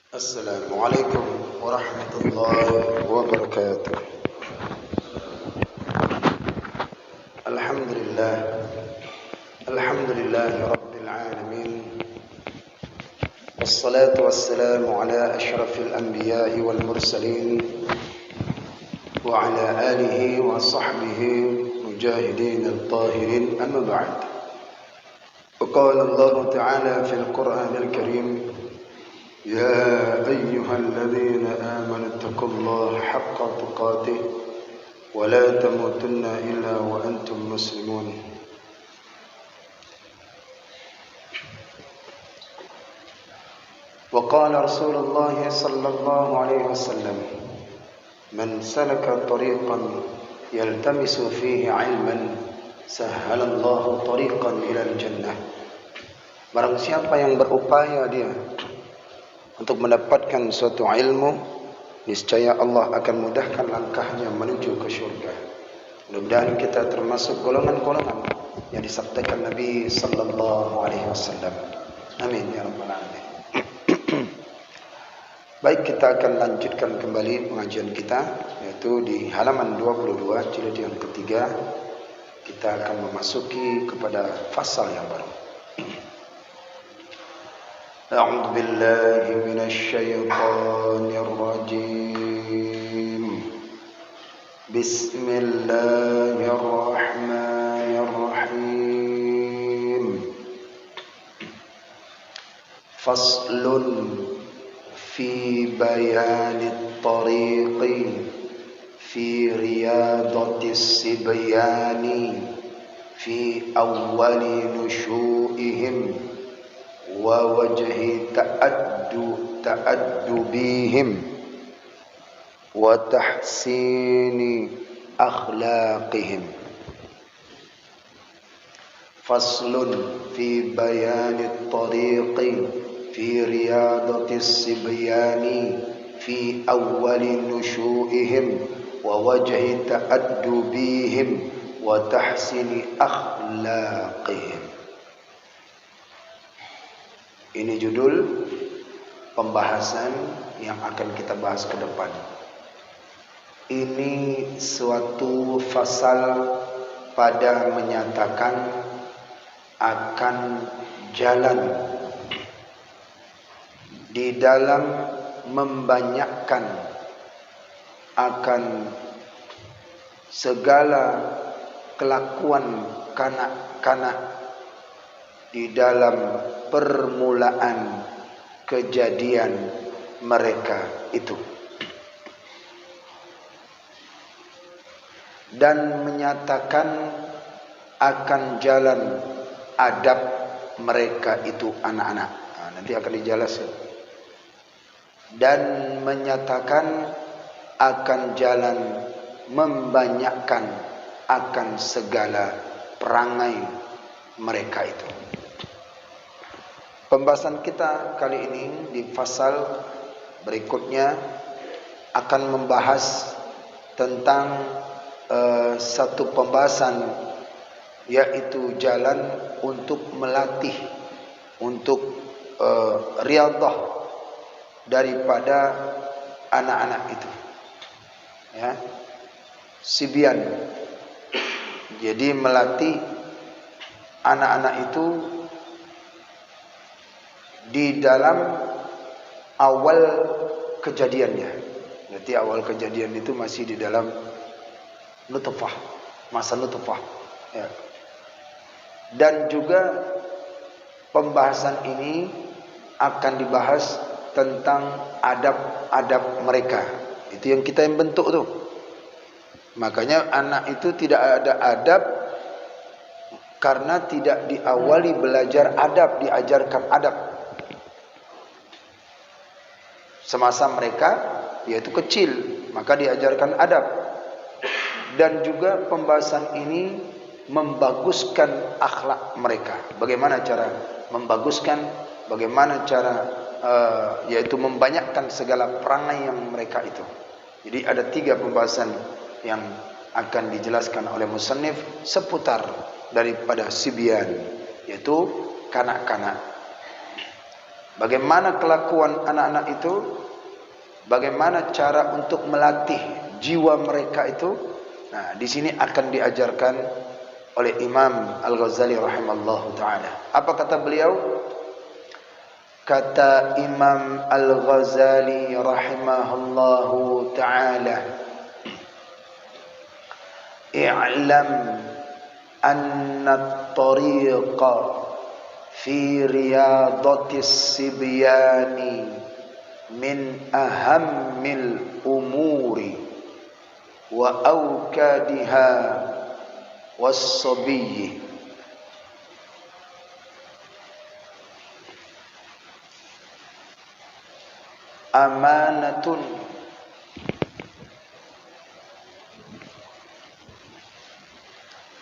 السلام عليكم ورحمة الله وبركاته. الحمد لله رب العالمين، والصلاة والسلام على أشرف الأنبياء والمرسلين وعلى آله وصحبه مجاهدين الطاهرين، أما بعد. وقال الله تعالى في القرآن الكريم: يا أيها الذين آمنوا اتقوا الله حق تقاته ولا تموتن إلا وأنتم مسلمون. وقال رسول الله صلى الله عليه وسلم: من سلك طريقا يلتمس فيه علما سهل الله طريقا إلى الجنة. Barang siapa yang berupaya dia untuk mendapatkan suatu ilmu, niscaya Allah akan mudahkan langkahnya menuju ke surga. Mudah-mudahan kita termasuk golongan-golongan yang disabdakan Nabi sallallahu alaihi wasallam. Amin ya rabbal alamin. Baik, kita akan lanjutkan kembali pengajian kita, yaitu di halaman 22 jilid yang ketiga. Kita akan memasuki kepada fasal yang baru. أعوذ بالله من الشيطان الرجيم. بسم الله الرحمن الرحيم. فصل في بيان الطريق في رياضة الصبيان في أول نشوئهم ووجه تأدبهم وتحسين أخلاقهم. فصل في بيان الطريق في رياضة الصبيان في أول نشوئهم ووجه تأدبهم وتحسين أخلاقهم. Ini judul pembahasan yang akan kita bahas ke depan. Ini suatu fasal pada menyatakan akan jalan di dalam membanyakkan akan segala kelakuan kanak-kanak di dalam permulaan kejadian mereka itu, dan menyatakan akan jalan adab mereka itu anak-anak. Nanti akan dijelaskan. Dan menyatakan akan jalan membanyakkan akan segala perangai mereka itu. Pembahasan kita kali ini di fasal berikutnya akan membahas tentang satu pembahasan, yaitu jalan untuk melatih, untuk riyadhah daripada anak-anak itu, ya, sibyan. Jadi melatih anak-anak itu di dalam awal kejadiannya. Nanti awal kejadian itu masih di dalam nutfah, masa nutfah, ya. Dan juga pembahasan ini akan dibahas tentang adab-adab mereka. Itu yang kita yang bentuk tuh. Makanya anak itu tidak ada adab karena tidak diawali belajar adab, diajarkan adab semasa mereka yaitu kecil, maka diajarkan adab. Dan juga pembahasan ini membaguskan akhlak mereka. Bagaimana cara membaguskan, bagaimana cara yaitu membanyakkan segala perangai yang mereka itu. Jadi ada 3 pembahasan yang akan dijelaskan oleh musannif seputar daripada sibyan, yaitu kanak-kanak. Bagaimana kelakuan anak-anak itu? Bagaimana cara untuk melatih jiwa mereka itu? Nah, di sini akan diajarkan oleh Imam Al-Ghazali rahimallahu taala. Apa kata beliau? Kata Imam Al-Ghazali rahimahullahu taala, "I'lam anna at-tariqa fi riyadatis sibyani min ahammil umuri wa awkadiha was-sabiyyi." Amanatun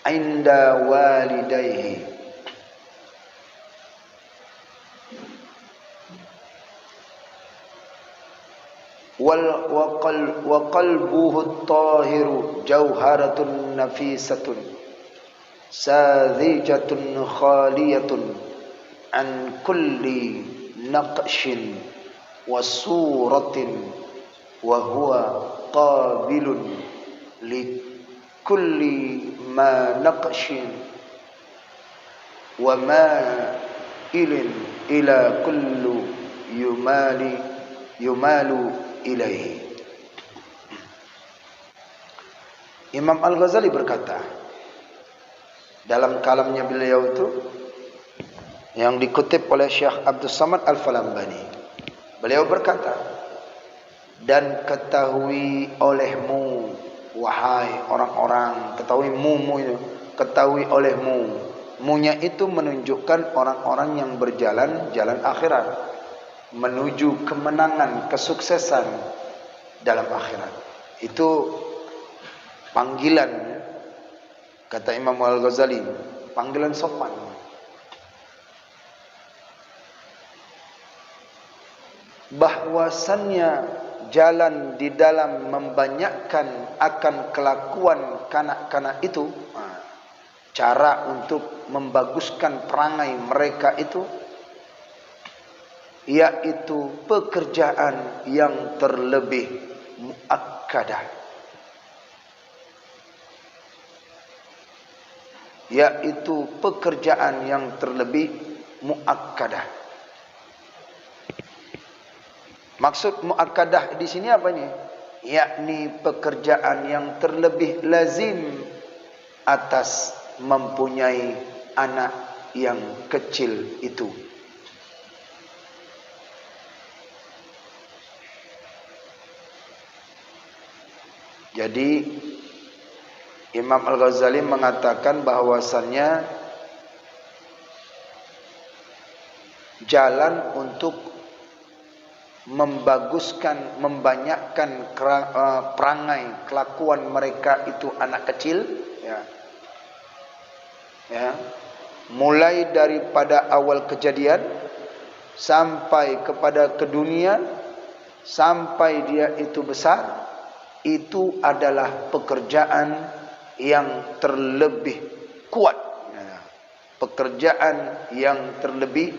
inda walidayhi wa qalbuhu at-tahiru jawharatun nafisatun sadhijatun khaliyatun an kulli naqshin wa suratin wa huwa qabilun li kulli ma naqshin wa ma ilin ila kullu yumalu ilaihi. Imam Al-Ghazali berkata dalam kalamnya beliau itu yang dikutip oleh Syekh Abdul Samad Al-Falambani, beliau berkata, dan ketahui olehmu wahai orang-orang, ketahui mu itu, ketahui olehmu, munya itu menunjukkan orang-orang yang berjalan jalan akhirat, menuju kemenangan, kesuksesan dalam akhirat. Itu panggilan, kata Imam Al-Ghazali, panggilan sopan. Bahwasannya jalan di dalam membanyakkan akan kelakuan kanak-kanak itu, cara untuk membaguskan perangai mereka itu, yaitu pekerjaan yang terlebih muakkadah, yaitu pekerjaan yang terlebih muakkadah. Maksud muakkadah di sini apanya? Yakni pekerjaan yang terlebih lazim atas mempunyai anak yang kecil itu. Jadi Imam Al-Ghazali mengatakan bahwasannya jalan untuk membaguskan, membanyakkan perangai kelakuan mereka itu anak kecil, mulai daripada awal kejadian sampai kepada ke dunia, sampai dia itu besar, itu adalah pekerjaan yang terlebih kuat, pekerjaan yang terlebih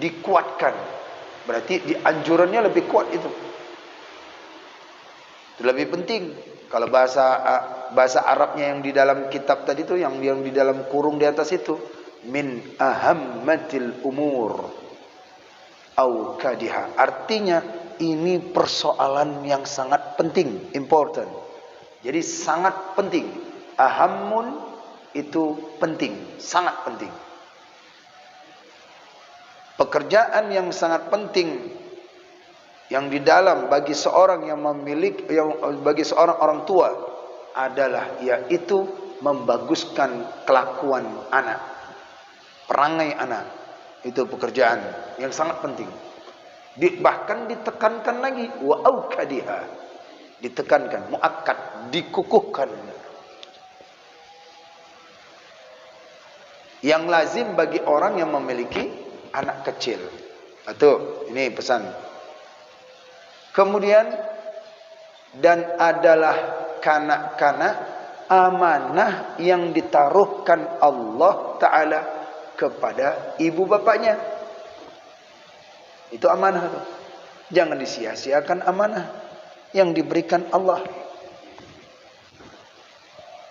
dikuatkan. Berarti dianjurannya lebih kuat itu. Itu lebih penting. Kalau bahasa Arabnya yang di dalam kitab tadi itu, yang di dalam kurung di atas itu, min ahammatil umur au kadiha. Artinya ini persoalan yang sangat penting, important. Jadi sangat penting. Ahammun itu penting, sangat penting. Pekerjaan yang sangat penting yang di dalam bagi seorang yang memiliki, bagi seorang orang tua adalah yaitu membaguskan kelakuan anak, perangai anak. Itu pekerjaan yang sangat penting. Bahkan ditekankan lagi, wa aukadiha, ditekankan, muakkad, dikukuhkan. Yang lazim bagi orang yang memiliki anak kecil. Itu ini pesan. Kemudian, dan adalah kanak-kanak amanah yang ditaruhkan Allah Ta'ala kepada ibu bapaknya. Itu amanah tuh. Jangan disia-siakan amanah yang diberikan Allah.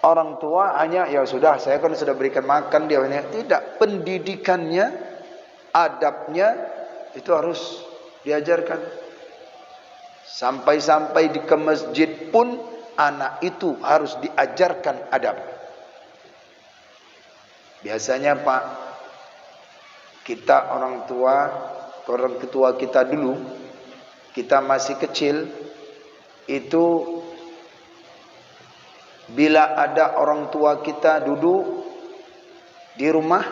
Orang tua hanya ya sudah, saya kan sudah berikan makan dia hanya tidak, pendidikannya, adabnya itu harus diajarkan. Sampai-sampai di ke masjid pun anak itu harus diajarkan adab. Biasanya Pak, kita orang tua, orang ketua kita dulu, kita masih kecil, itu bila ada orang tua kita duduk di rumah,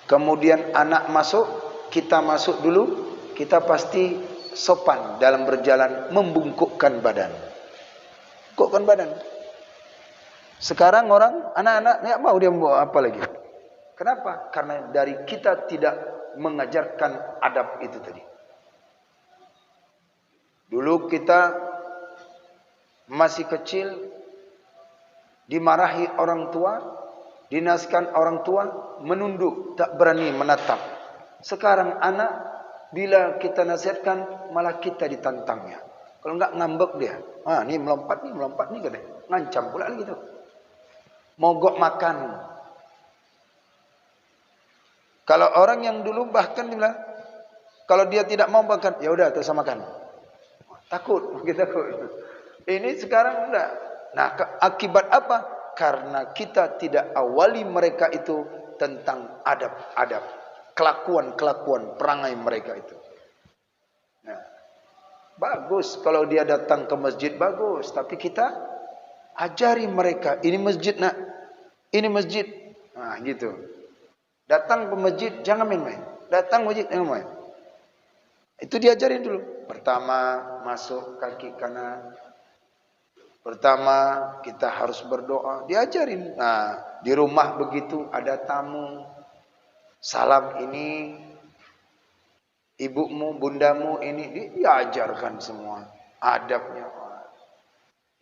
kemudian anak masuk, kita masuk dulu, kita pasti sopan dalam berjalan, membungkukkan badan. Bungkukkan badan. Sekarang orang, anak-anak nggak mau dia membawa apa lagi. Kenapa? Karena dari kita tidak mengajarkan adab itu tadi. Dulu kita masih kecil, dimarahi orang tua, dinasihkan orang tua, menunduk, tak berani menatap. Sekarang anak, bila kita nasihatkan, malah kita ditantangnya. Kalau enggak ngambek dia. Ah, ini melompat nih katanya. Ngancam pula gitu. Mogok makan. Kalau orang yang dulu bahkan dia bilang, kalau dia tidak mau makan, ya udah terus makan. Takut, kita takut. Ini sekarang enggak. Nah, akibat apa? Karena kita tidak awali mereka itu tentang adab-adab, kelakuan-kelakuan perangai mereka itu. Nah, bagus kalau dia datang ke masjid, bagus, tapi kita ajari mereka, ini masjid nak, ini masjid. Nah, gitu. Datang ke masjid jangan main-main. Datang masjid jangan main. Itu diajarin dulu. Pertama masuk kaki kanan. Pertama kita harus berdoa. Diajarin. Nah, di rumah begitu ada tamu. Salam ini ibumu, bundamu ini diajarkan semua adabnya.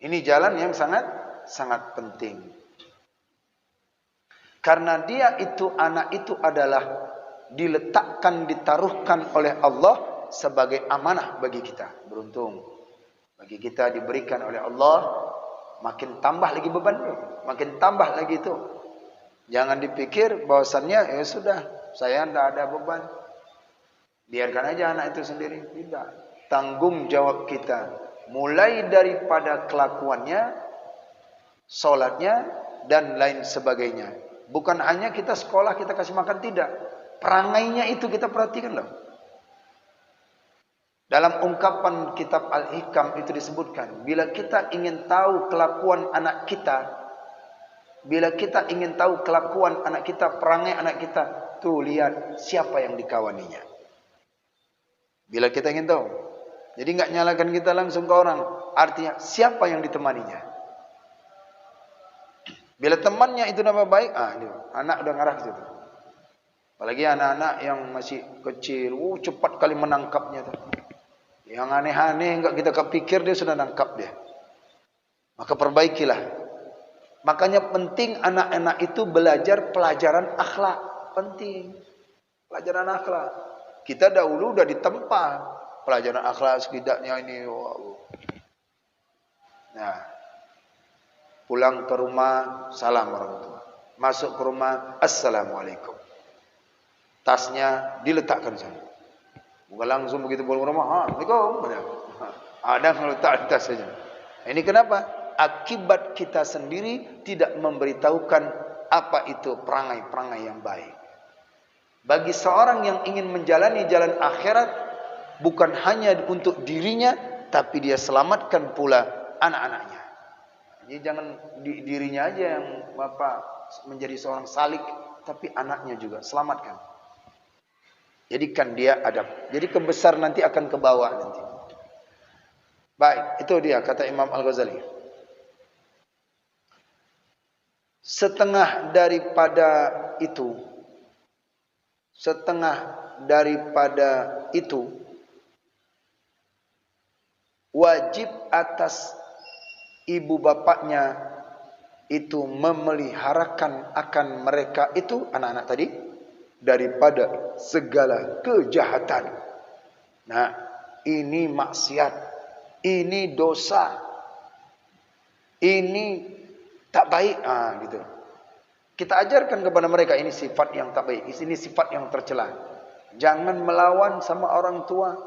Ini jalan yang sangat penting. Karena dia itu, anak itu adalah diletakkan, ditaruhkan oleh Allah sebagai amanah bagi kita. Beruntung. Bagi kita diberikan oleh Allah, makin tambah lagi beban, makin tambah lagi itu. Jangan dipikir bahwasannya ya sudah, saya tidak ada beban. Biarkan aja anak itu sendiri. Tidak. Tanggung jawab kita. Mulai daripada kelakuannya, sholatnya, dan lain sebagainya. Bukan hanya kita sekolah, kita kasih makan, tidak. Perangainya itu kita perhatikan loh. Dalam ungkapan kitab Al-Hikam itu disebutkan, bila kita ingin tahu kelakuan anak kita, bila kita ingin tahu kelakuan anak kita, perangai anak kita, tuh lihat siapa yang dikawaninya. Bila kita ingin tahu. Jadi enggak nyalakan kita langsung ke orang. Artinya siapa yang ditemaninya. Bila temannya itu nama baik, anak udah ngarah ke situ. Apalagi anak-anak yang masih kecil, cepat kali menangkapnya tuh. Yang aneh-aneh enggak kita kepikir dia sudah nangkap dia. Maka perbaikilah. Makanya penting anak-anak itu belajar pelajaran akhlak. Penting. Pelajaran akhlak. Kita dahulu udah ditempa pelajaran akhlak setidaknya ini. Nah, pulang ke rumah salam orang tua. Masuk ke rumah assalamualaikum. Tasnya diletakkan sana. Bukan langsung begitu pulang ke rumah, assalamualaikum. Ada meletak di tas saja. Ini kenapa? Akibat kita sendiri tidak memberitahukan apa itu perangai-perangai yang baik. Bagi seorang yang ingin menjalani jalan akhirat, bukan hanya untuk dirinya, tapi dia selamatkan pula anak-anaknya. Jadi jangan dirinya aja yang menjadi seorang salik, tapi anaknya juga selamatkan. Jadikan dia adab. Jadi kebesar nanti akan ke bawah nanti. Baik, itu dia kata Imam Al-Ghazali. Setengah daripada itu, wajib atas ibu bapaknya itu memeliharakan akan mereka itu, anak-anak tadi, daripada segala kejahatan. Nah, ini maksiat, ini dosa, ini tak baik. Gitu. Kita ajarkan kepada mereka ini sifat yang tak baik, ini sifat yang tercela. Jangan melawan sama orang tua.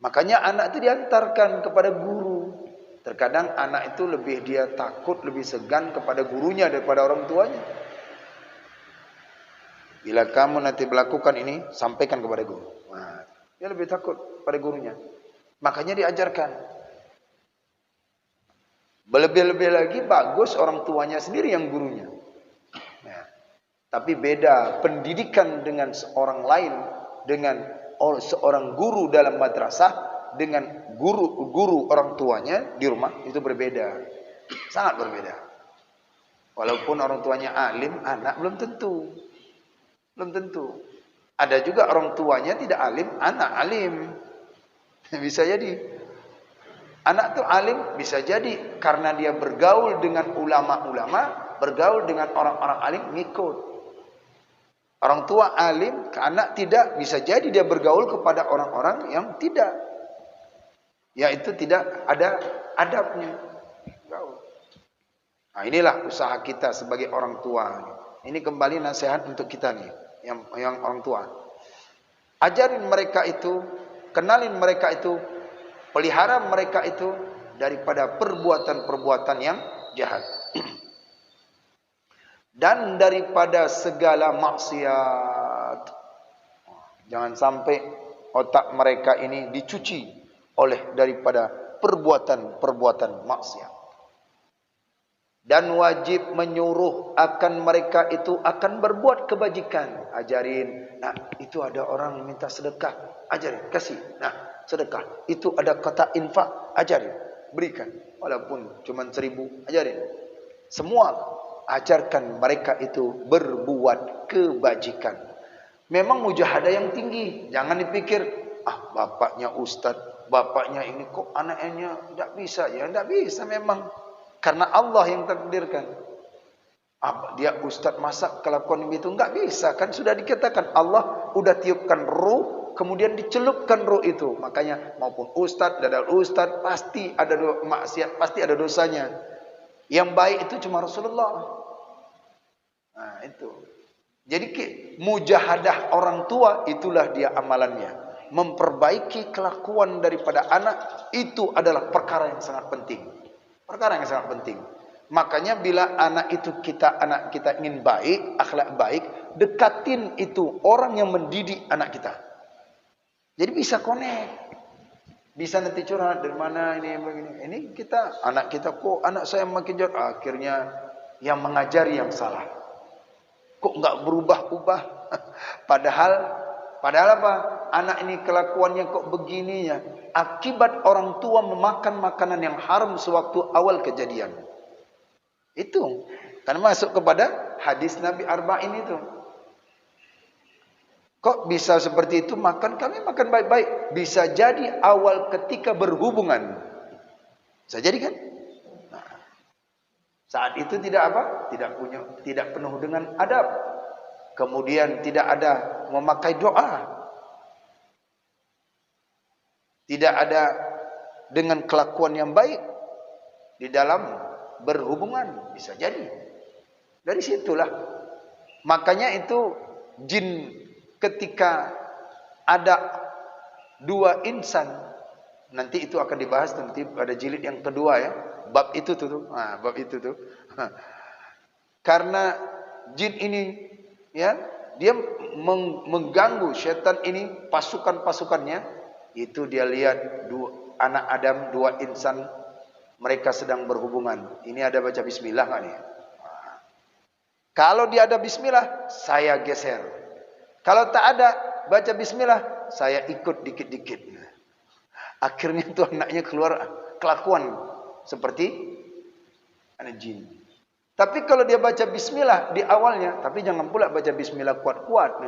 Makanya anak itu diantarkan kepada guru. Terkadang anak itu lebih dia takut, lebih segan kepada gurunya daripada orang tuanya. Bila kamu nanti melakukan ini, sampaikan kepada guru. Nah, dia lebih takut pada gurunya. Makanya diajarkan. Lebih-lebih lagi bagus orang tuanya sendiri yang gurunya. Nah, tapi beda pendidikan dengan seorang lain, dengan seorang guru dalam madrasah, dengan guru orang tuanya di rumah, itu berbeda. Sangat berbeda. Walaupun orang tuanya alim, anak belum tentu. Belum tentu. Ada juga orang tuanya tidak alim, anak alim. Bisa jadi. Anak tuh alim bisa jadi karena dia bergaul dengan ulama-ulama, bergaul dengan orang-orang alim, ngikut. Orang tua alim, anak tidak, bisa jadi dia bergaul kepada orang-orang yang tidak. Yaitu tidak ada adabnya. Nah, inilah usaha kita sebagai orang tua. Ini kembali nasihat untuk kita nih, yang orang tua. Ajarin mereka itu, kenalin mereka itu, pelihara mereka itu daripada perbuatan-perbuatan yang jahat. Dan daripada segala maksiat. Jangan sampai otak mereka ini dicuci oleh daripada perbuatan-perbuatan maksiat. Dan wajib menyuruh akan mereka itu akan berbuat kebajikan. Ajarin. Nah, itu ada orang minta sedekah. Ajarin, kasih. Nah, sedekah. Itu ada kata infak. Ajarin, berikan. Walaupun cuma 1.000, ajarin. Semua ajarkan mereka itu berbuat kebajikan. Memang mujahadah yang tinggi. Jangan dipikir, bapaknya ustaz, bapaknya ini kok anaknya tidak bisa. Ya, tidak bisa memang. Karena Allah yang takdirkan. Dia ustaz masak kelakuan itu enggak bisa, kan sudah dikatakan Allah udah tiupkan ruh, kemudian dicelupkan ruh itu. Makanya maupun ustaz, dadal ustaz pasti ada maksiat, pasti ada dosanya. Yang baik itu cuma Rasulullah. Nah, itu. Jadi mujahadah orang tua itulah dia amalannya. Memperbaiki kelakuan daripada anak itu adalah perkara yang sangat penting. Perkara yang sangat penting. Makanya bila anak kita ingin baik, akhlak baik, dekatin itu orang yang mendidik anak kita. Jadi bisa connect. Bisa nanti curhat dari mana ini begini. Ini kita, anak kita kok anak saya makin jahat. Akhirnya yang mengajari yang salah. Kok enggak berubah-ubah? Padahal apa? Anak ini kelakuannya kok begini ya. Akibat orang tua memakan makanan yang haram sewaktu awal kejadian. Itu kan masuk kepada hadis Nabi Arba'in itu. Kok bisa seperti itu? Kami makan baik-baik. Bisa jadi awal ketika berhubungan. Bisa jadi kan? Nah, saat itu tidak apa? Tidak penuh dengan adab. Kemudian tidak ada memakai doa. Tidak ada dengan kelakuan yang baik di dalam berhubungan. Bisa jadi. Dari situlah. Makanya itu jin ketika ada dua insan. Nanti itu akan dibahas nanti pada jilid yang kedua ya. Bab itu tuh. Nah, bab itu tuh. Karena jin ini ya, dia mengganggu syaitan ini, pasukan-pasukannya. Itu dia lihat anak Adam, dua insan, mereka sedang berhubungan. Ini ada baca bismillah nggak nih? Kalau dia ada bismillah, saya geser. Kalau tak ada baca bismillah, saya ikut dikit-dikit. Akhirnya itu anaknya keluar kelakuan seperti anak jin. Tapi kalau dia baca bismillah di awalnya, tapi jangan pula baca bismillah kuat-kuat.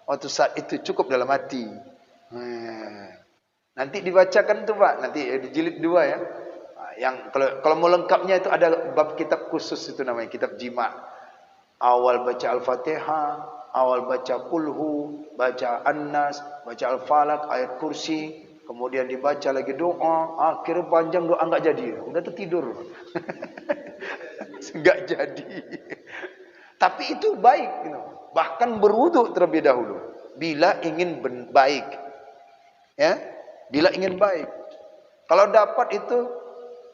Waktu saat itu cukup dalam hati. Nanti dibacakan tuh Pak, nanti di jilid 2 ya. Yang kalau mau lengkapnya itu ada bab kitab khusus itu namanya kitab jima. Awal baca Al-Fatihah, Awal baca kulhu, baca an-nas, baca al-falak, ayat kursi, kemudian dibaca lagi doa, akhirnya panjang doa enggak jadi. Udah tertidur. Enggak jadi. Tapi itu baik, gitu. Bahkan berwudu terlebih dahulu bila ingin baik. Ya, bila ingin baik. Kalau dapat itu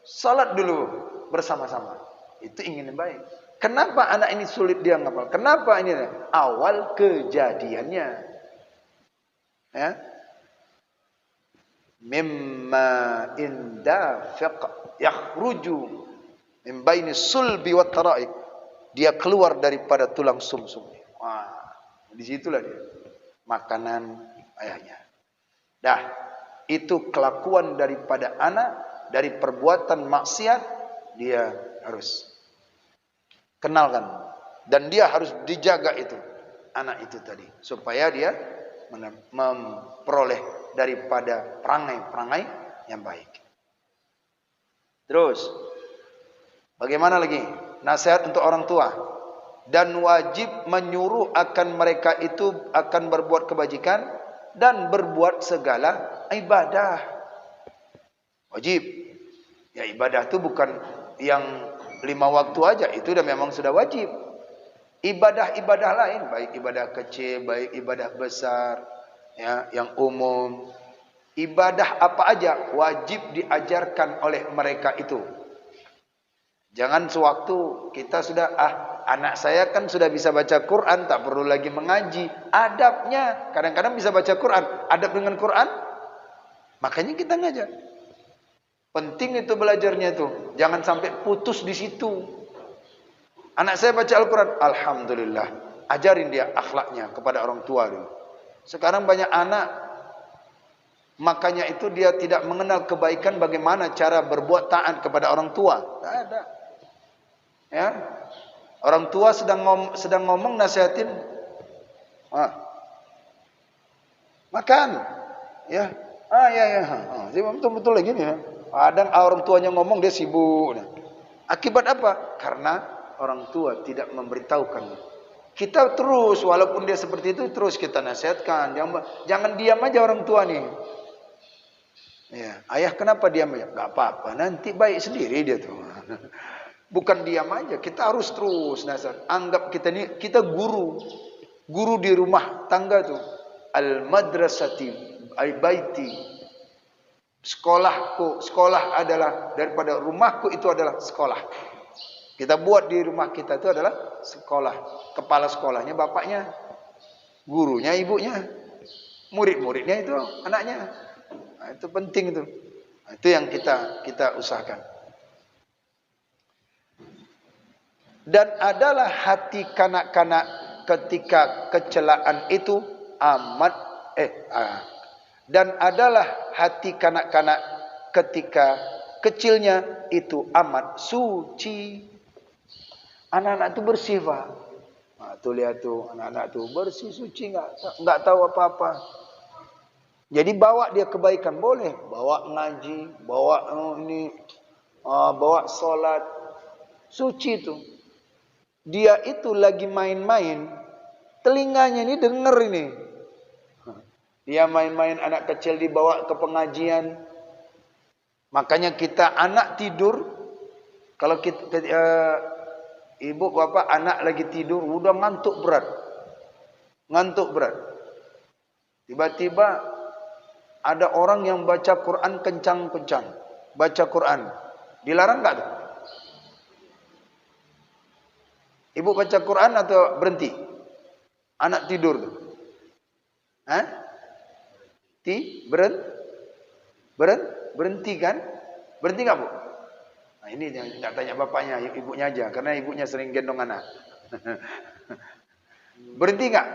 salat dulu bersama-sama. Itu ingin baik. Kenapa anak ini sulit dia ngapal? Kenapa ini? Awal kejadiannya. Ya. Mimma indafiq yakhruju min baini sulbi wat tara'iq. Dia keluar daripada tulang sumsum. Wah, disitulah dia. Makanan ayahnya. Dah, itu kelakuan daripada anak dari perbuatan maksiat, dia harus kenalkan, dan dia harus dijaga itu anak itu tadi supaya dia memperoleh daripada perangai-perangai yang baik. Terus bagaimana lagi? Nasihat untuk orang tua, dan wajib menyuruh akan mereka itu akan berbuat kebajikan dan berbuat segala ibadah. Wajib. Ya, ibadah itu bukan yang 5 waktu aja, itu dah memang sudah wajib. Ibadah-ibadah lain, baik ibadah kecil, baik ibadah besar, ya, yang umum. Ibadah apa aja wajib diajarkan oleh mereka itu. Jangan sewaktu kita sudah, anak saya kan sudah bisa baca Quran, tak perlu lagi mengaji. Adabnya, kadang-kadang bisa baca Quran, adab dengan Quran, makanya kita ngajar. Penting itu belajarnya itu. Jangan sampai putus di situ. Anak saya baca Al-Quran, alhamdulillah. Ajarin dia akhlaknya kepada orang tua dulu. Sekarang banyak anak, makanya itu dia tidak mengenal kebaikan bagaimana cara berbuat taat kepada orang tua. Tak ada. Ya. Orang tua sedang ngomong nasihatin. Makan. Ya. Ya. Betul-betul lagi nih. Ya. Kadang orang tuanya ngomong dia sibuk. Akibat apa? Karena orang tua tidak memberitahukan. Kita terus, walaupun dia seperti itu, terus kita nasihatkan. Jangan diam aja orang tua nih. Ya, ayah kenapa diam aja? Gak apa-apa, nanti baik sendiri dia tuh. Bukan diam aja, kita harus terus nasihat. Anggap kita ini, kita guru. Guru di rumah tangga tuh. Al-madrasati, baiti. Sekolah adalah daripada rumahku, itu adalah sekolah. Kita buat di rumah kita itu adalah sekolah. Kepala sekolahnya bapaknya, gurunya ibunya, murid-muridnya itu anaknya. Nah, itu penting itu. Nah, itu yang kita usahakan. Dan adalah hati kanak-kanak ketika kecelaan itu dan adalah hati kanak-kanak ketika kecilnya itu amat suci. Anak-anak itu bersih, Pak. Nah, tuh lihat tuh, anak-anak tuh bersih, suci, enggak tahu apa-apa. Jadi bawa dia kebaikan boleh, bawa ngaji, bawa bawa sholat, suci tuh. Dia itu lagi main-main, telinganya ini denger ini. Dia main-main, anak kecil dibawa ke pengajian. Makanya kita anak tidur, kalau kita ibu bapak anak lagi tidur, udah ngantuk berat. Tiba-tiba ada orang yang baca Quran kencang-kencang, baca Quran. Dilarang enggak tuh? Ibu baca Quran atau berhenti? Anak tidur tuh. Berhenti kan? Berhenti enggak, Bu? Nah, ini enggak tanya bapaknya, ibunya aja, karena ibunya sering gendong anak. Berhenti enggak?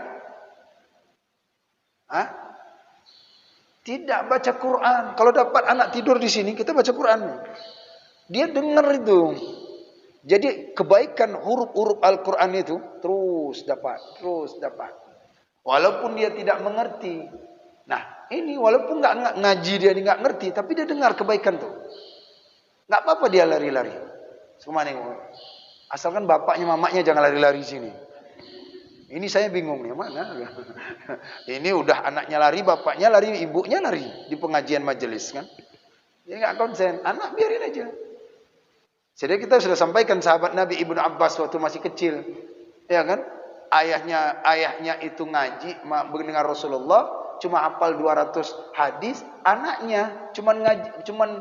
Tidak baca Quran. Kalau dapat anak tidur di sini, kita baca Quran. Dia dengar itu. Jadi kebaikan huruf-huruf Al-Quran itu terus dapat. Walaupun dia tidak mengerti. Nah, ini walaupun nggak ngaji, dia nggak ngerti, tapi dia dengar kebaikan tuh. Nggak apa-apa dia lari-lari. Semua nih, asalkan bapaknya mamanya jangan lari-lari sini. Ini saya bingung nih, mana? Ini udah anaknya lari, bapaknya lari, ibunya lari di pengajian majelis kan. Dia nggak konsen, anak biarin aja. Jadi kita sudah sampaikan sahabat Nabi Ibnu Abbas waktu masih kecil, ya kan? Ayahnya itu ngaji mendengar Rasulullah, cuma hafal 200 hadis, anaknya cuman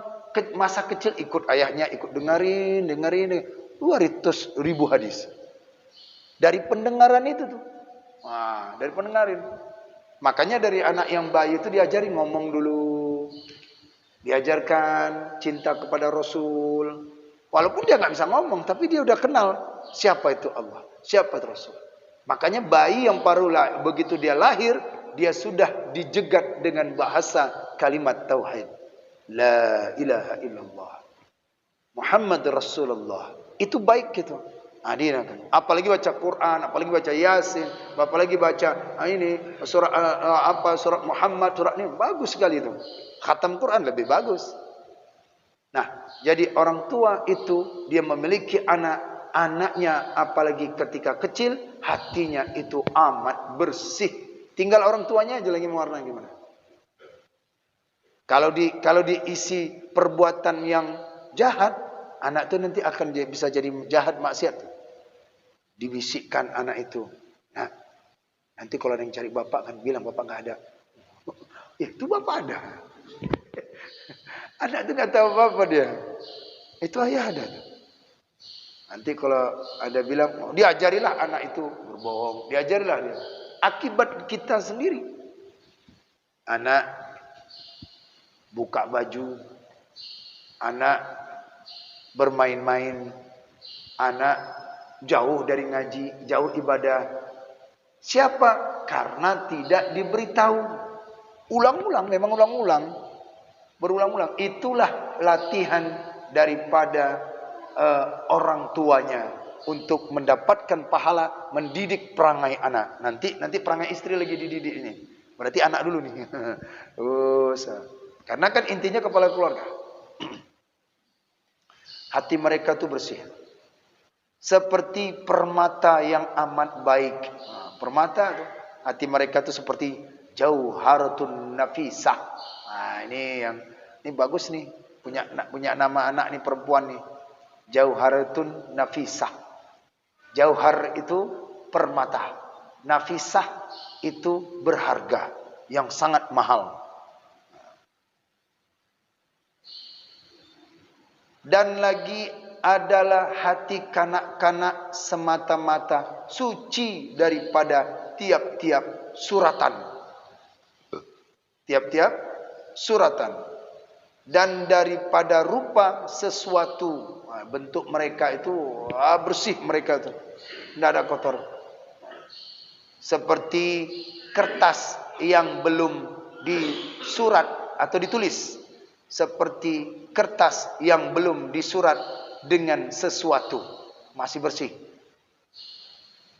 masa kecil ikut ayahnya, ikut dengerin 200.000 hadis. Dari pendengaran itu tuh. Wah, dari pendengarin. Makanya dari anak yang bayi itu diajari ngomong dulu. Diajarkan cinta kepada Rasul. Walaupun dia nggak bisa ngomong, tapi dia udah kenal siapa itu Allah, siapa itu Rasul. Makanya bayi yang begitu dia lahir, dia sudah dijegat dengan bahasa kalimat tauhid. La ilaha illallah. Muhammad Rasulullah. Itu baik gitu. Apalagi baca Quran, apalagi baca Yasin, apalagi baca ini surat Muhammad, surat ini bagus sekali itu. Khatam Quran lebih bagus. Nah, jadi orang tua itu dia memiliki anaknya apalagi ketika kecil, hatinya itu amat bersih. Tinggal orang tuanya aja lagi mewarna gimana. Kalau diisi perbuatan yang jahat, anak itu nanti akan bisa jadi jahat maksiat. Dibisikkan anak itu. Nah, nanti kalau ada yang cari bapak kan bilang bapak nggak ada. Itu bapak ada. Anak itu nggak tahu apa dia. Itu ayah ada. Nanti kalau ada bilang, diajarilah anak itu berbohong. Diajarilah dia. Akibat kita sendiri. Anak buka baju. Anak bermain-main. Anak jauh dari ngaji, jauh ibadah. Siapa? Karena tidak diberitahu. Ulang-ulang, memang ulang-ulang. Berulang-ulang. Itulah latihan daripada orang tuanya untuk mendapatkan pahala mendidik perangai anak. Nanti perangai istri lagi dididik ini. Berarti anak dulu nih. Karena kan intinya kepala keluarga. Hati mereka tuh bersih. Seperti permata yang amat baik. Permata tuh, hati mereka tuh seperti jauharatun nafisah. Nah, ini bagus nih. Punya nama anak nih perempuan nih. Jauharatun nafisah. Jauhar itu permata. Nafisah itu berharga, yang sangat mahal. Dan lagi adalah hati kanak-kanak semata-mata suci daripada tiap-tiap suratan. Tiap-tiap suratan. Dan daripada rupa sesuatu. Bentuk mereka itu bersih mereka itu. Tidak ada kotor. Seperti kertas yang belum disurat atau ditulis. Seperti kertas yang belum disurat dengan sesuatu, masih bersih.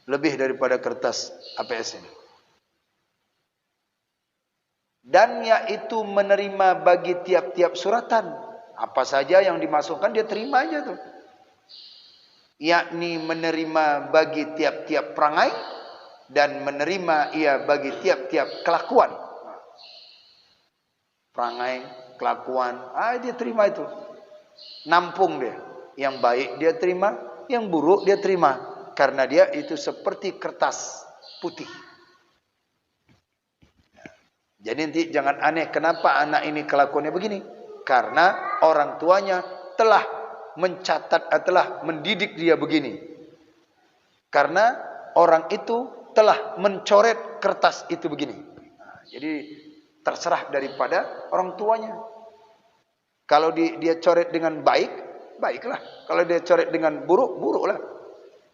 Lebih daripada kertas APS ini. Dan yaitu menerima bagi tiap-tiap suratan. Apa saja yang dimasukkan dia terima aja tuh. Yakni menerima bagi tiap-tiap perangai dan menerima ia bagi tiap-tiap kelakuan. Perangai, kelakuan, dia terima itu. Nampung dia. Yang baik dia terima, yang buruk dia terima. Karena dia itu seperti kertas putih. Jadi nanti jangan aneh kenapa anak ini kelakuannya begini. Karena orang tuanya telah mencatat, telah mendidik dia begini. Karena orang itu telah mencoret kertas itu begini. Jadi terserah daripada orang tuanya. Kalau dia coret dengan baik, baiklah. Kalau dia coret dengan buruk, buruklah.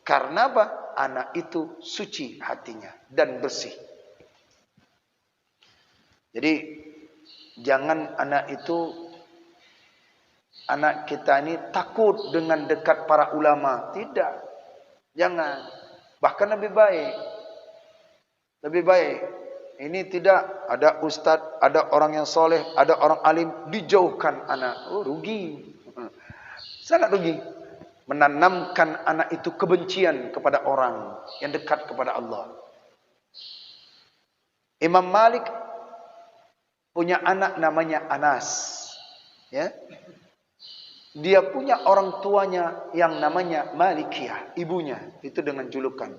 Karena apa? Anak itu suci hatinya dan bersih. Jadi jangan anak kita ini takut dengan dekat para ulama. Tidak. Jangan. Bahkan lebih baik. Lebih baik. Ini tidak ada ustadz, ada orang yang soleh, ada orang alim, dijauhkan anak. Oh, rugi. Sangat rugi. menanamkan anak itu kebencian kepada orang yang dekat kepada Allah. Imam Malik punya anak namanya Anas. Ya. Dia punya orang tuanya yang namanya Malikiyah, ibunya, itu dengan julukan.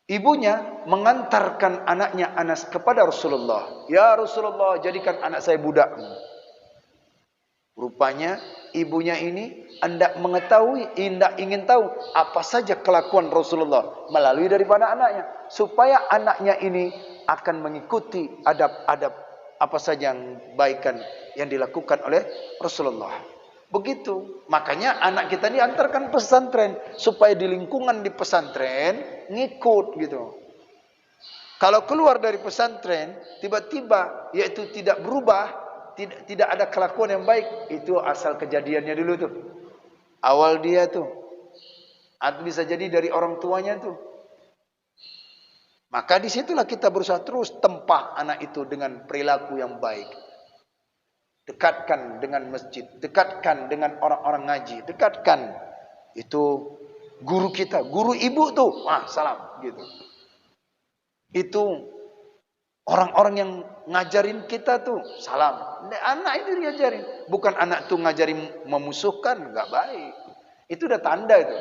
Ibunya mengantarkan anaknya Anas kepada Rasulullah. Ya Rasulullah, jadikan anak saya budakmu. Rupanya ibunya ini hendak mengetahui, hendak ingin tahu apa saja kelakuan Rasulullah melalui daripada anaknya, supaya anaknya ini akan mengikuti adab-adab apa saja yang baikan yang dilakukan oleh Rasulullah. Begitu, makanya anak kita diantarkan pesantren supaya di lingkungan di pesantren ngikut gitu. Kalau keluar dari pesantren tiba-tiba yaitu tidak berubah, tidak ada kelakuan yang baik, itu asal kejadiannya dulu tuh. Awal dia tuh. Atau bisa jadi dari orang tuanya tuh. Maka disitulah kita berusaha terus tempah anak itu dengan perilaku yang baik. Dekatkan dengan masjid, dekatkan dengan orang-orang ngaji, dekatkan. Itu guru kita, guru ibu tuh, salam gitu. Itu orang-orang yang ngajarin kita tuh, salam. Anak itu diajarin, bukan anak tuh ngajarin memusuhkan, enggak baik. Itu udah tanda itu.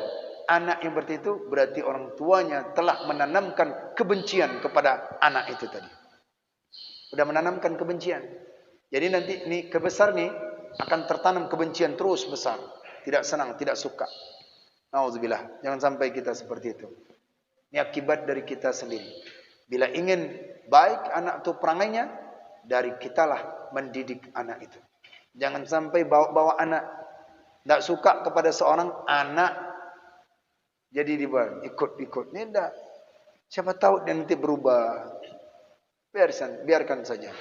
Anak yang seperti itu berarti orang tuanya telah menanamkan kebencian kepada anak itu tadi. Udah menanamkan kebencian. Jadi nanti nih kebesar nih akan tertanam kebencian terus besar, tidak senang, tidak suka. Nauzubillah, jangan sampai kita seperti itu. Ini akibat dari kita sendiri. Bila ingin baik anak itu perangainya, dari kitalah mendidik anak itu. Jangan sampai bawa-bawa anak tidak suka kepada seorang anak, jadi dibawa ikut-ikut. Ini tidak. Siapa tahu dia nanti berubah. Biarkan saja.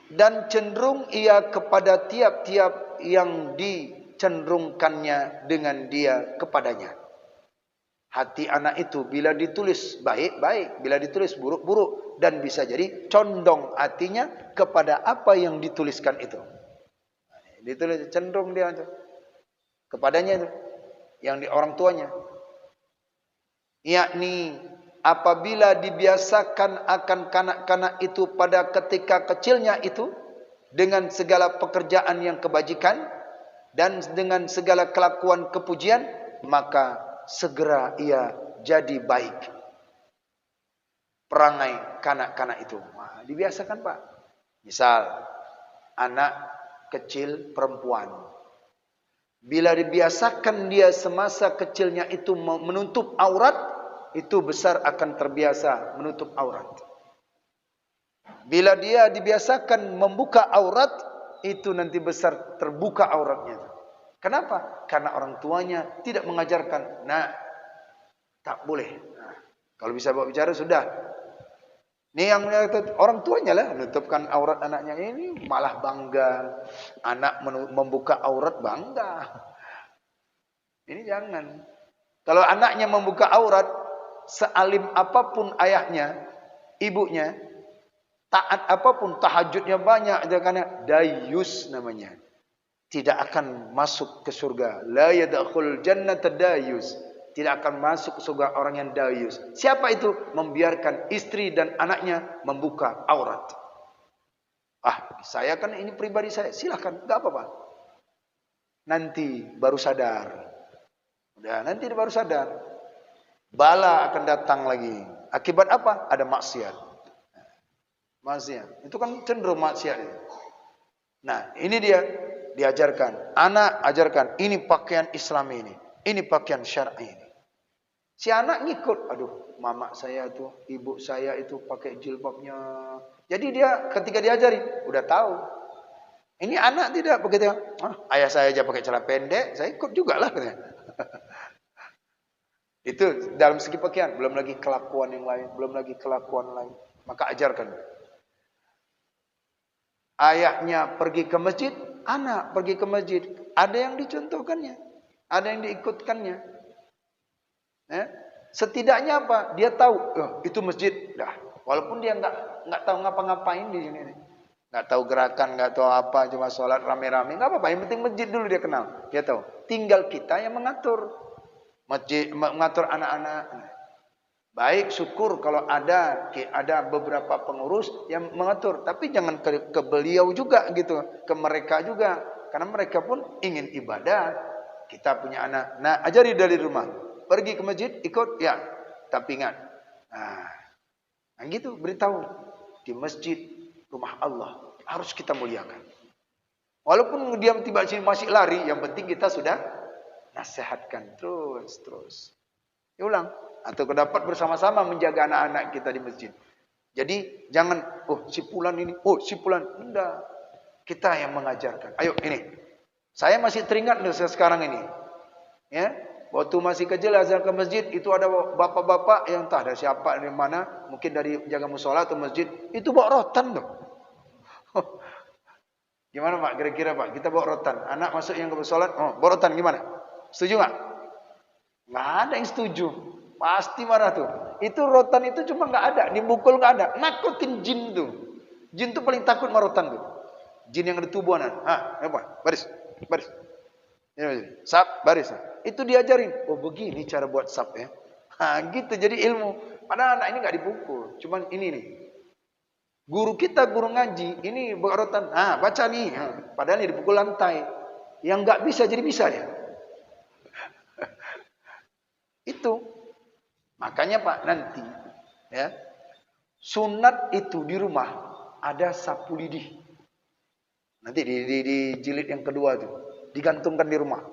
Dan cenderung ia kepada tiap-tiap yang dicenderungkannya dengan dia kepadanya. Hati anak itu bila ditulis baik-baik, bila ditulis buruk-buruk, dan bisa jadi condong hatinya kepada apa yang dituliskan itu. Ditulis cenderung dia itu kepadanya itu, yang di orang tuanya. Yakni apabila dibiasakan akan kanak-kanak itu pada ketika kecilnya itu dengan segala pekerjaan yang kebajikan dan dengan segala kelakuan kepujian, maka segera ia jadi baik. Perangai kanak-kanak itu dibiasakan, Pak. Misal anak kecil perempuan, bila dibiasakan dia semasa kecilnya itu menutup aurat, itu besar akan terbiasa menutup aurat. Bila dia dibiasakan membuka aurat, itu nanti besar terbuka auratnya. Kenapa? Karena orang tuanya tidak mengajarkan. Nah, tak boleh. Nah, kalau bisa bawa bicara sudah. Ini yang orang tuanya lah menutupkan aurat anaknya, ini malah bangga. Anak membuka aurat bangga. Ini jangan. Kalau anaknya membuka aurat, sealim apapun ayahnya, ibunya, taat apapun, tahajudnya banyak, karena dayus namanya, tidak akan masuk ke surga. La yadkhul jannata dayus, tidak akan masuk ke surga orang yang dayus. Siapa itu? Membiarkan istri dan anaknya membuka aurat. Saya kan ini pribadi saya, silakan, enggak apa-apa. Nanti baru sadar. Udah, nanti baru sadar. Bala akan datang lagi. Akibat apa? Ada maksiat. Maksiat. Itu kan cenderung maksiat. Nah, ini dia diajarkan. Anak ajarkan. Ini pakaian Islam ini. Ini pakaian syar'i ini. Si anak ngikut. Aduh, mama saya tuh, ibu saya itu pakai jilbabnya. Jadi dia ketika diajari, udah tahu. Ini anak tidak begitu. Ayah saya aja pakai celana pendek, saya ikut juga lah. Itu dalam segi pakaian, belum lagi kelakuan yang lain, belum lagi kelakuan lain. Maka ajarkan. Ayahnya pergi ke masjid, anak pergi ke masjid. Ada yang dicontohkannya, ada yang diikutkannya. Setidaknya apa? Dia tahu, itu masjid. Dah, walaupun dia nggak tahu ngapa-ngapain di sini. nggak tahu gerakan, nggak tahu apa, cuma sholat rame-rame, nggak apa-apa. Yang penting masjid dulu dia kenal, dia tahu. Tinggal kita yang mengatur masjid, mengatur anak-anak. Baik, syukur kalau ada beberapa pengurus yang mengatur, tapi jangan ke beliau juga gitu, ke mereka juga, karena mereka pun ingin ibadah. Kita punya anak, nah ajari dari rumah, pergi ke masjid ikut ya, tapi ingat, nah gitu beritahu di masjid rumah Allah harus kita muliakan. Walaupun dia tiba-tiba masih lari, yang penting kita sudah nasihatkan terus. Ya ulang. Atau dapat bersama-sama menjaga anak-anak kita di masjid. Jadi jangan, si fulan ini, si fulan. Enggak. Kita yang mengajarkan. Ayo ini. Saya masih teringat sekarang ini. Ya, waktu masih kecil azan ke masjid, itu ada bapak-bapak yang entah dari siapa, dari mana, mungkin dari jaga musola atau masjid, itu bawa rotan tuh. Gimana Pak? Kira-kira Pak, kita bawa rotan. Anak masuk yang ke musola, bawa rotan gimana? Setuju nggak? Nggak ada yang setuju. Pasti marah tuh. Itu rotan itu cuma nggak ada, dibukul nggak ada. Nakutin jin tuh. Jin tuh paling takut sama rotan tuh. Jin yang ada tubuhanan. Apa? Baris. Sap, baris. Itu diajarin. Oh begini cara buat sap ya. Gitu jadi ilmu. Padahal anak ini nggak dipukul. Cuman ini nih. Guru kita guru ngaji. Ini buat rotan. Baca nih. Padahal ini dipukul lantai. Yang nggak bisa jadi bisa ya. Itu. Makanya Pak nanti ya sunat itu di rumah ada sapu lidi. Nanti di jilid yang kedua itu digantungkan di rumah.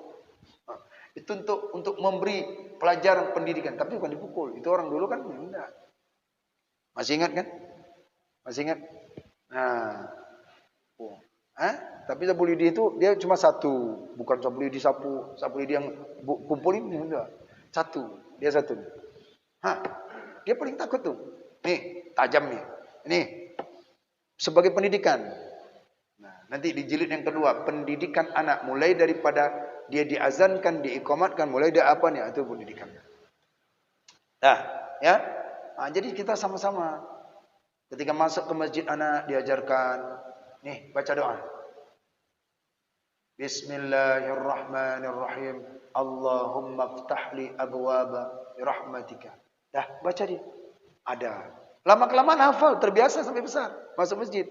Itu untuk memberi pelajaran pendidikan, tapi bukan dipukul. Itu orang dulu kan enggak. Masih ingat kan? Masih ingat? Tapi sapu lidi itu dia cuma satu, bukan sapu lidi yang kumpulin enggak. Dia satu. Dia paling takut tuh. Nih, tajam nih. Ini sebagai pendidikan. Nah, nanti di jilid yang kedua, pendidikan anak mulai daripada dia diazankan, diiqamatkan, mulai dari apa nih? Itu pendidikannya. Nah, ya. Jadi kita sama-sama ketika masuk ke masjid anak diajarkan, nih baca doa. Bismillahirrahmanirrahim. Allahumma ftahli abwaba rahmatika. Dah baca dia. Ada. Lama-kelamaan hafal, terbiasa sampai besar masuk masjid.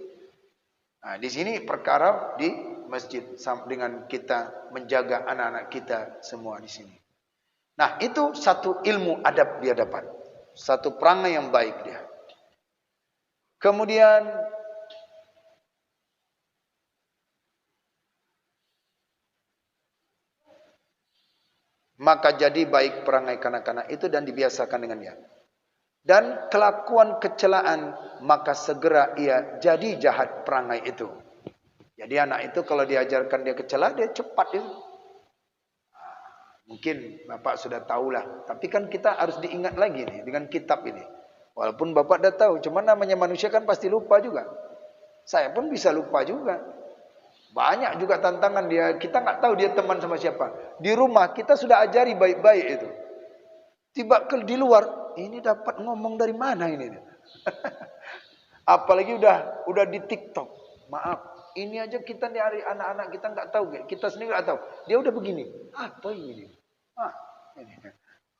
Nah, di sini perkara di masjid dengan kita menjaga anak-anak kita semua di sini. Nah, itu satu ilmu adab dia dapat. Satu perangai yang baik dia. Kemudian maka jadi baik perangai kanak-kanak itu dan dibiasakan dengannya. Dan kelakuan kecelaan maka segera ia jadi jahat perangai itu. Jadi anak itu kalau diajarkan dia kecela, dia cepat itu. Mungkin Bapak sudah tahulah, tapi kan kita harus diingat lagi nih dengan kitab ini. Walaupun Bapak dah tahu, cuma namanya manusia kan pasti lupa juga. Saya pun bisa lupa juga. Banyak juga tantangan dia, kita nggak tahu dia teman sama siapa. Di rumah kita sudah ajari baik-baik itu. Tiba ke di luar, ini dapat ngomong dari mana ini? Apalagi udah di TikTok. Maaf, ini aja kita dari anak-anak kita nggak tahu, kita sendiri nggak tahu. Dia udah begini, apa ini? Ini.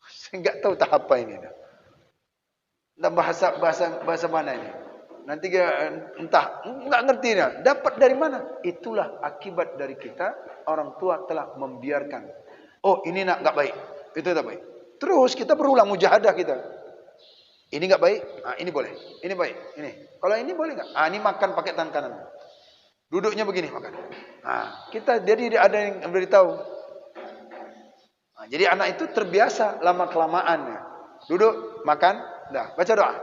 Saya nggak tahu tak apa ini. Dan bahasa mana ini? Nanti entah nggak ngerti dah. Dapat dari mana? Itulah akibat dari kita orang tua telah membiarkan. Oh ini nggak baik, itu tak baik. Terus kita berulang mujahadah kita. Ini nggak baik, ini boleh. Ini baik, ini. Kalau ini boleh nggak? Ini makan pakai tangan kanan. Duduknya begini makan. Kita jadi ada yang beritahu. Jadi anak itu terbiasa lama kelamaannya. Duduk makan, dah baca doa.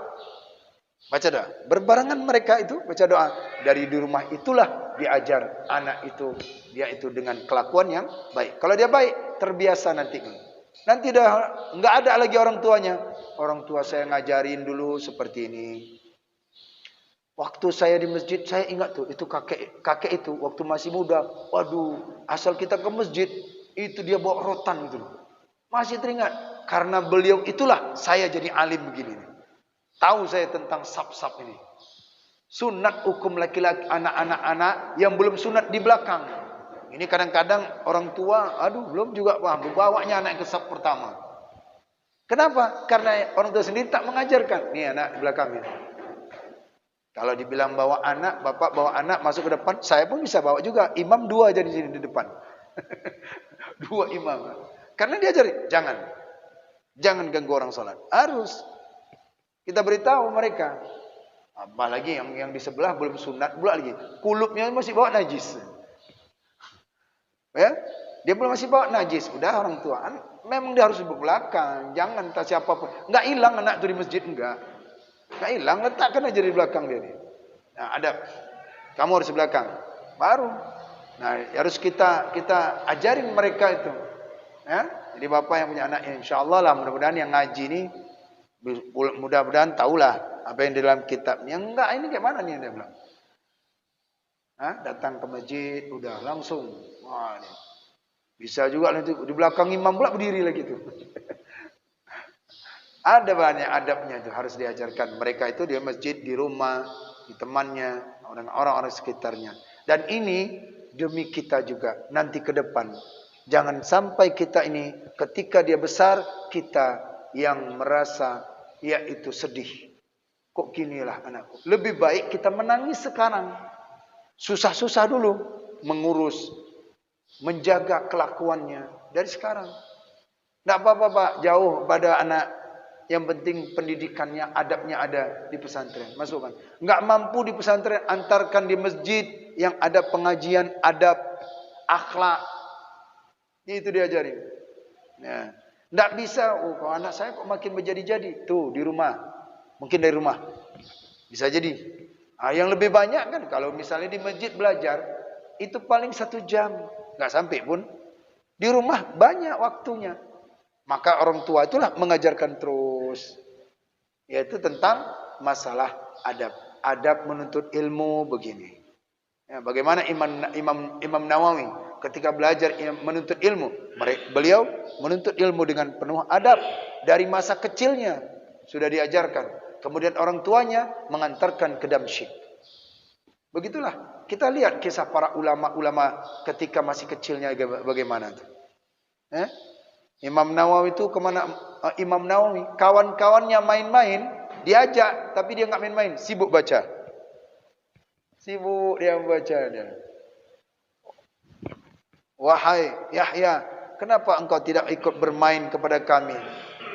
Baca doa. Berbarengan mereka itu baca doa. Dari di rumah itulah diajar anak itu. Dia itu dengan kelakuan yang baik. Kalau dia baik, terbiasa nanti. Nanti dah nggak ada lagi orang tuanya. Orang tua saya ngajarin dulu seperti ini. Waktu saya di masjid, saya ingat tuh. Itu kakek itu waktu masih muda. Waduh, asal kita ke masjid, itu dia bawa rotan gitu. Masih teringat. Karena beliau itulah saya jadi alim begini. Tahu saya tentang sap-sap ini. Sunat hukum laki-laki anak-anak yang belum sunat di belakang. Ini kadang-kadang orang tua, aduh belum juga paham, bawanya anak ke saf pertama. Kenapa? Karena orang tua sendiri tak mengajarkan. Nih anak di belakangnya. Kalau dibilang bawa anak, bapak bawa anak masuk ke depan, saya pun bisa bawa juga. Imam 2 aja di sini di depan. 2 imam. Karena diajari, jangan ganggu orang sholat. Harus kita beritahu mereka. Apalagi yang di sebelah belum sunat pula lagi. Kulupnya masih bawa najis. Ya, dia belum masih bawa najis. Udah orang tua, memang dia harus di belakang. Jangan tak siapapun. Enggak hilang anak itu di masjid enggak hilang, letakkan aja di belakang dia. Nah, ada. Kamu harus di belakang. Baru. Nah, harus kita ajarin mereka itu. Ya? Jadi bapak yang punya anak, insyaallah lah mudah-mudahan yang ngaji ini mudah-mudahan tahulah apa yang di dalam kitabnya. Enggak, ini kayak mana nih dia bilang. Datang ke masjid udah langsung. Wah, ini. Bisa juga nanti di belakang imam pula berdiri lagi tuh. Ada banyak adabnya itu harus diajarkan. Mereka itu di masjid, di rumah, di temannya, orang-orang sekitarnya. Dan ini demi kita juga nanti ke depan. Jangan sampai kita ini ketika dia besar kita yang merasa yaitu sedih. Kok ginilah anakku. Lebih baik kita menangis sekarang. Susah-susah dulu mengurus, menjaga kelakuannya dari sekarang. Tidak apa-apa Pak, jauh pada anak. Yang penting pendidikannya, adabnya ada di pesantren. Masukkan. Enggak mampu di pesantren, antarkan di masjid yang ada pengajian adab, akhlak. Itu diajarin. Nah, enggak bisa, kalau anak saya kok makin menjadi-jadi. Tuh di rumah. Mungkin dari rumah. Bisa jadi. Yang lebih banyak kan kalau misalnya di masjid belajar itu paling 1 jam. Enggak sampai pun. Di rumah banyak waktunya. Maka orang tua itulah mengajarkan terus. Yaitu tentang masalah adab. Adab menuntut ilmu begini. Ya, bagaimana Imam Nawawi ketika belajar menuntut ilmu. Beliau menuntut ilmu dengan penuh adab. Dari masa kecilnya sudah diajarkan. Kemudian orang tuanya mengantarkan ke Damsyik. Begitulah. Kita lihat kisah para ulama-ulama ketika masih kecilnya bagaimana. Imam Nawawi itu kemana? Imam Nawawi kawan-kawannya main-main, diajak tapi dia nggak main-main, sibuk baca. Sibuk dia membaca dia. Wahai Yahya, kenapa engkau tidak ikut bermain kepada kami?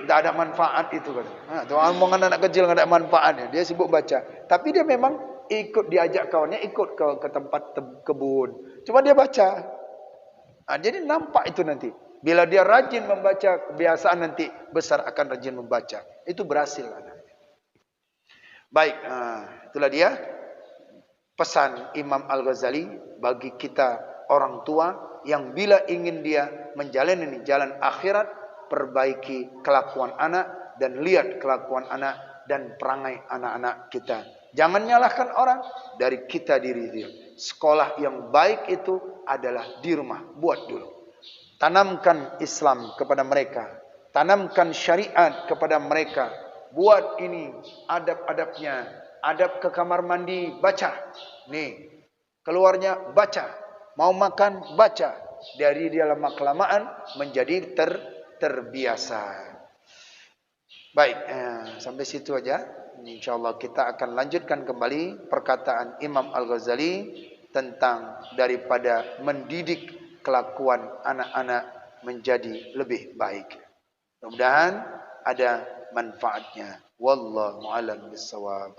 Tidak ada manfaat itu kan. Tuhan omongan anak kecil nggak ada manfaatnya. Dia sibuk baca. Tapi dia memang ikut diajak kawannya ikut ke tempat kebun. Cuma dia baca. Jadi nampak itu nanti. Bila dia rajin membaca, kebiasaan nanti besar akan rajin membaca. Itu berhasil. Baik, itulah dia pesan Imam Al-Ghazali bagi kita orang tua yang bila ingin dia menjalani jalan akhirat, perbaiki kelakuan anak dan lihat kelakuan anak dan perangai anak-anak kita. Jangan nyalahkan orang, dari kita diri dia. Sekolah yang baik itu adalah di rumah. Buat dulu. Tanamkan Islam kepada mereka. Tanamkan syariat kepada mereka. Buat ini adab-adabnya. Adab ke kamar mandi, baca. Nih, keluarnya baca. Mau makan, baca. Dari dia lama-kelamaan menjadi terbiasa. Baik, sampai situ aja. InsyaAllah kita akan lanjutkan kembali perkataan Imam Al-Ghazali tentang daripada mendidik kelakuan anak-anak menjadi lebih baik. Mudah-mudahan ada manfaatnya. Wallahu a'lam bissawab.